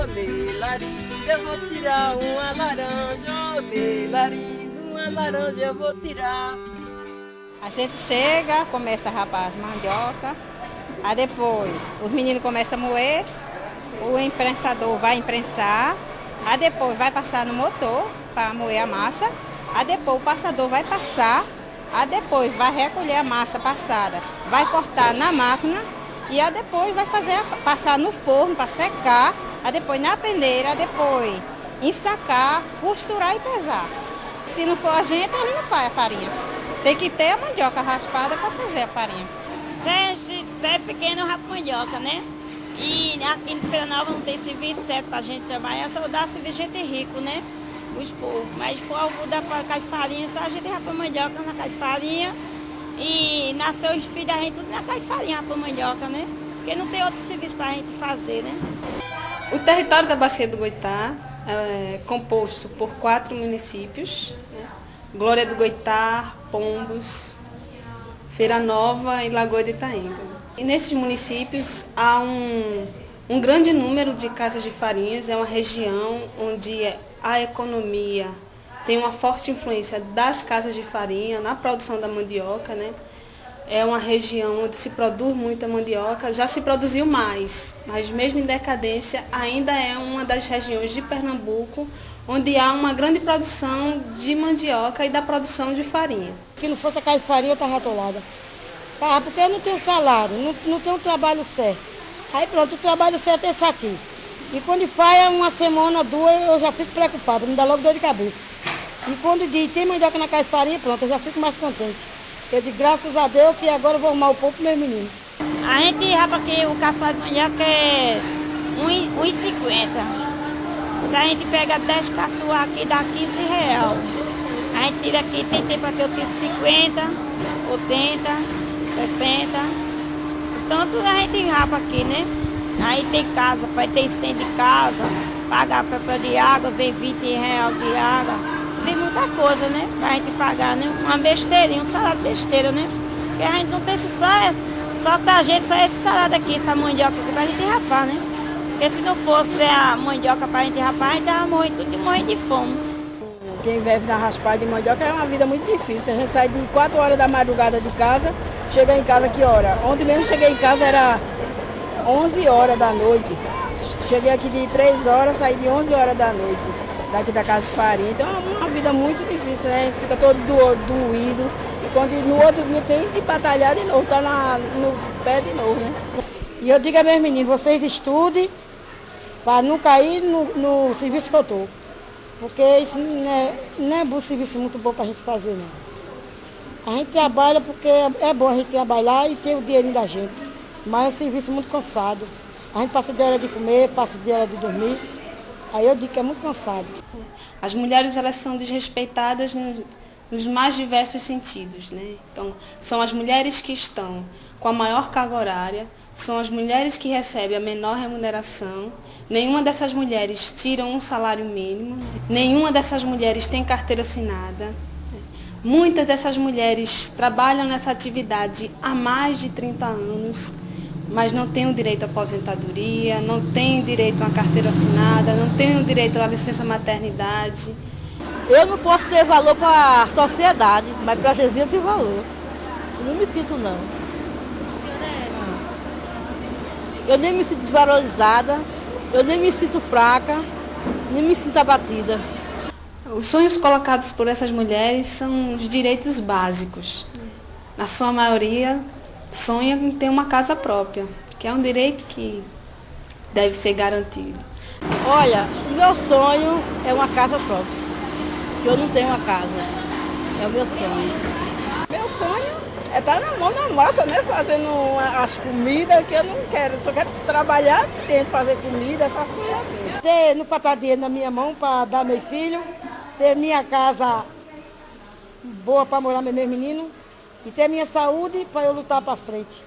olê, larindo, eu vou tirar uma laranja, olê, larindo, uma laranja eu vou tirar. A gente chega, começa a rapar as mandioca, aí depois os meninos começam a moer, o imprensador vai imprensar, aí depois vai passar no motor para moer a massa, aí depois o passador vai passar, aí depois vai recolher a massa passada, vai cortar na máquina e aí depois vai passar no forno para secar, aí depois na peneira, depois ensacar, costurar e pesar. Se não for a gente não faz a farinha. Tem que ter a mandioca raspada para fazer a farinha. Desde pequeno eu rapo mandioca, né? E aqui em Feira Nova não tem serviço certo pra gente trabalhar, só dá serviço gente rico, né? Os povos. Mas o povo dá pra caifarinha, só a gente rapa mandioca na caifarinha. E nasceu os filhos da gente tudo na caifarinha, rapa mandioca, né? Porque não tem outro serviço pra gente fazer, né? O território da Bacia do Goitá é composto por 4 municípios, né? Glória do Goitá, Pombos, Feira Nova e Lagoa de Itaenga. E nesses municípios há um grande número de casas de farinhas, é uma região onde a economia tem uma forte influência das casas de farinha na produção da mandioca, né? É uma região onde se produz muita mandioca, já se produziu mais, mas mesmo em decadência ainda é uma das regiões de Pernambuco onde há uma grande produção de mandioca e da produção de farinha. Se não fosse a casa de farinha, eu estava atolada. Tá, porque eu não tenho salário, não tenho um trabalho certo. Aí pronto, o trabalho certo é esse aqui. E quando faz uma semana, 2, eu já fico preocupada, me dá logo dor de cabeça. E quando diz tem mandioca na casa de farinha, pronto, eu já fico mais contente. Eu digo, graças a Deus, que agora eu vou arrumar o pouco pro meu menino. A gente rapa aqui, o caçoar de mandioca é 1,50. Se a gente pega 10 caçoar aqui, dá R$ 15. A gente tira aqui, tem tempo aqui eu tiro 50, 80, 60. Então tudo a gente rapa aqui, né? Aí tem casa, pode ter 100 de casa, pagar papel de água, vem R$ 20 de água. Tem muita coisa, né? Pra gente pagar, né? Uma besteirinha, um salário de besteira, né? Porque a gente não tem esse só da gente, só esse salário aqui, essa mandioca aqui pra gente rapar, né? Porque se não fosse a mandioca pra gente rapar, a gente tava morrendo de fome. Quem vive na raspada de mandioca é uma vida muito difícil. A gente sai de 4 horas da madrugada de casa, chega em casa que hora? Ontem mesmo cheguei em casa, era 11 horas da noite. Cheguei aqui de 3 horas, saí de 11 horas da noite, daqui da casa de farinha. Então é uma vida muito difícil, né? Fica todo doído. E quando no outro dia tem de batalhar de novo, tá no pé de novo, né? E eu digo a meus meninos, vocês estudem para não cair no serviço que eu estou. Porque isso não é um serviço muito bom para a gente fazer, não. A gente trabalha porque é bom a gente trabalhar e ter o dinheirinho da gente. Mas é um serviço muito cansado. A gente passa de hora de comer, passa de hora de dormir. Aí eu digo que é muito cansado. As mulheres, elas são desrespeitadas nos mais diversos sentidos, né? Então, são as mulheres que estão com a maior carga horária, são as mulheres que recebem a menor remuneração. Nenhuma dessas mulheres tira um salário mínimo, nenhuma dessas mulheres tem carteira assinada. Muitas dessas mulheres trabalham nessa atividade há mais de 30 anos, mas não têm o direito à aposentadoria, não têm direito a uma carteira assinada, não têm o direito à licença maternidade. Eu não posso ter valor para a sociedade, mas para Jesus eu tenho valor. Eu não me sinto, não. Eu nem me sinto desvalorizada, eu nem me sinto fraca, nem me sinto abatida. Os sonhos colocados por essas mulheres são os direitos básicos. Na sua maioria, sonha em ter uma casa própria, que é um direito que deve ser garantido. Olha, meu sonho é uma casa própria. Eu não tenho uma casa. É o meu sonho. Meu sonho é estar na mão da massa, né? Fazendo as comidas que eu não quero. Eu só quero trabalhar aqui dentro, fazer comida, essas coisas assim. Ter, não faltar dinheiro na minha mão para dar meu filho, ter minha casa boa para morar meus meninos e ter minha saúde para eu lutar para frente.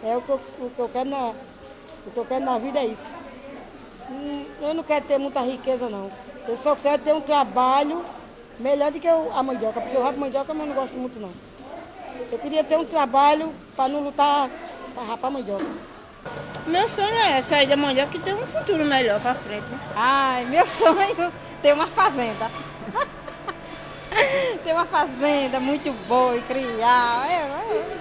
É o que eu quero na vida é isso. Eu não quero ter muita riqueza, não. Eu só quero ter um trabalho melhor do que a mandioca, porque eu rapo mandioca, mas eu não gosto muito, não. Eu queria ter um trabalho para não lutar para rapar mandioca. Meu sonho é sair da mandioca e ter um futuro melhor para frente. Né? Ai, meu sonho é ter uma fazenda. Ter uma fazenda muito boa e criar.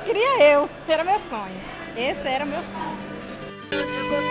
Queria eu, era meu sonho. Esse era meu sonho.